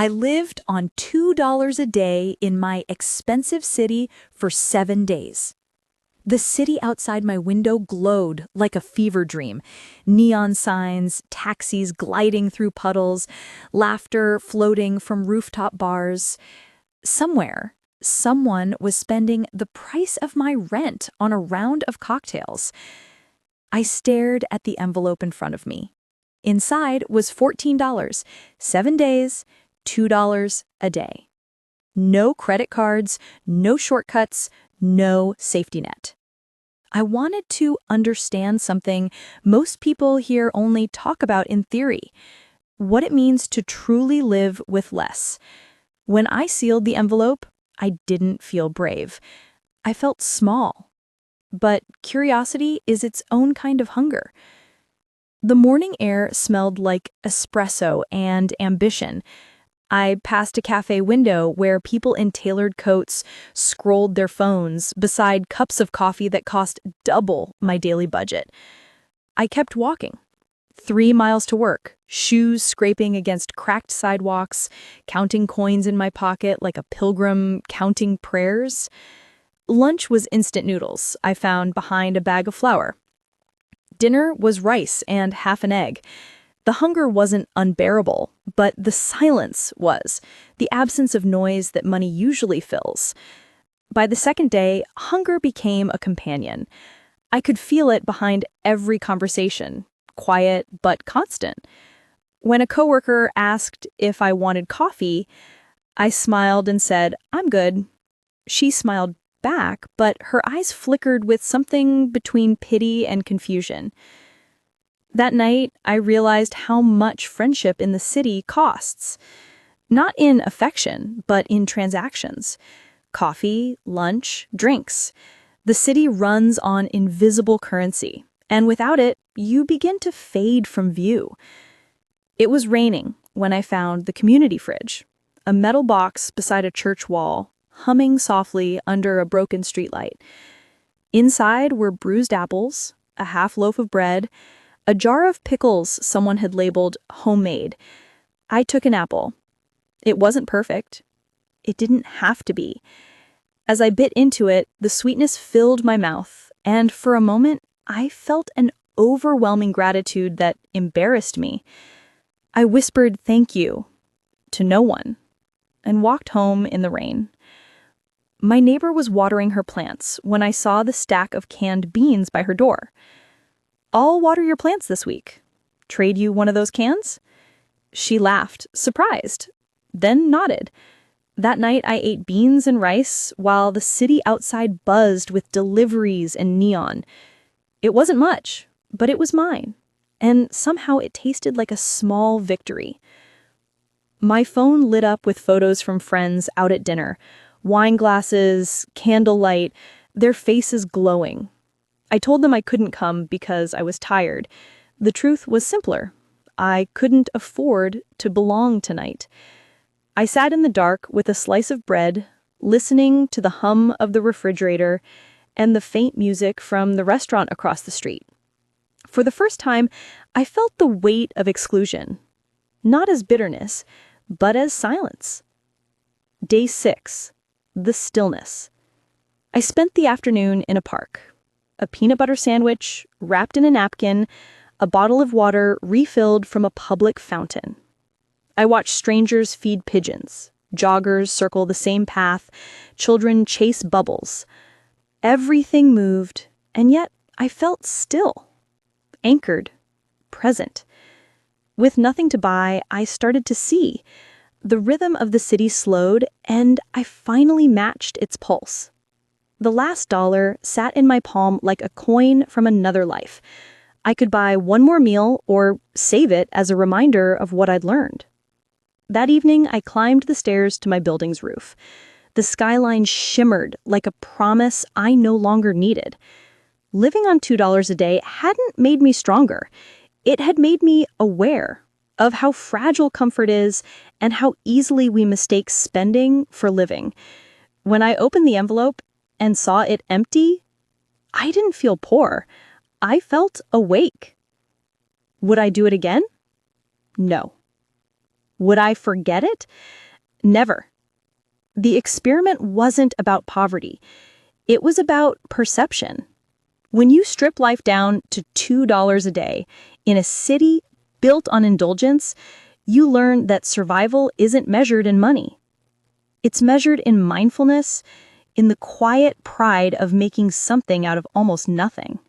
I lived on $2 a day in my expensive city for 7 days. The city outside my window glowed like a fever dream. Neon signs, taxis gliding through puddles, laughter floating from rooftop bars. Somewhere, someone was spending the price of my rent on a round of cocktails. I stared at the envelope in front of me. Inside was $14, 7 days, $2 a day. No credit cards, no shortcuts, no safety net. I wanted to understand something most people here only talk about in theory, what it means to truly live with less. When I sealed the envelope, I didn't feel brave. I felt small. But curiosity is its own kind of hunger. The morning air smelled like espresso and ambition. I passed a cafe window where people in tailored coats scrolled their phones beside cups of coffee that cost double my daily budget. I kept walking. 3 miles to work, shoes scraping against cracked sidewalks, counting coins in my pocket like a pilgrim counting prayers. Lunch was instant noodles I found behind a bag of flour. Dinner was rice and half an egg. The hunger wasn't unbearable, but the silence was, the absence of noise that money usually fills. By the second day, hunger became a companion. I could feel it behind every conversation, quiet but constant. When a coworker asked if I wanted coffee, I smiled and said, "I'm good." She smiled back, but her eyes flickered with something between pity and confusion. That night, I realized how much friendship in the city costs. Not in affection, but in transactions. Coffee, lunch, drinks. The city runs on invisible currency, and without it, you begin to fade from view. It was raining when I found the community fridge, a metal box beside a church wall, humming softly under a broken streetlight. Inside were bruised apples, a half loaf of bread, a jar of pickles someone had labeled homemade. I took an apple. It wasn't perfect. It didn't have to be. As I bit into it, the sweetness filled my mouth, and for a moment, I felt an overwhelming gratitude that embarrassed me. I whispered thank you to no one and walked home in the rain. My neighbor was watering her plants when I saw the stack of canned beans by her door. "I'll water your plants this week. Trade you one of those cans?" She laughed, surprised, then nodded. That night I ate beans and rice while the city outside buzzed with deliveries and neon. It wasn't much, but it was mine, and somehow it tasted like a small victory. My phone lit up with photos from friends out at dinner. Wine glasses, candlelight, their faces glowing. I told them I couldn't come because I was tired. The truth was simpler. I couldn't afford to belong tonight. I sat in the dark with a slice of bread, listening to the hum of the refrigerator and the faint music from the restaurant across the street. For the first time, I felt the weight of exclusion, not as bitterness, but as silence. Day 6. The stillness. I spent the afternoon in a park. A peanut butter sandwich wrapped in a napkin, a bottle of water refilled from a public fountain. I watched strangers feed pigeons, joggers circle the same path, children chase bubbles. Everything moved, and yet I felt still, anchored, present. With nothing to buy, I started to see. The rhythm of the city slowed, and I finally matched its pulse. The last dollar sat in my palm like a coin from another life. I could buy one more meal or save it as a reminder of what I'd learned. That evening, I climbed the stairs to my building's roof. The skyline shimmered like a promise I no longer needed. Living on $2 a day hadn't made me stronger. It had made me aware of how fragile comfort is and how easily we mistake spending for living. When I opened the envelope and saw it empty, I didn't feel poor. I felt awake. Would I do it again? No. Would I forget it? Never. The experiment wasn't about poverty. It was about perception. When you strip life down to $2 a day in a city built on indulgence, you learn that survival isn't measured in money. It's measured in mindfulness, in the quiet pride of making something out of almost nothing.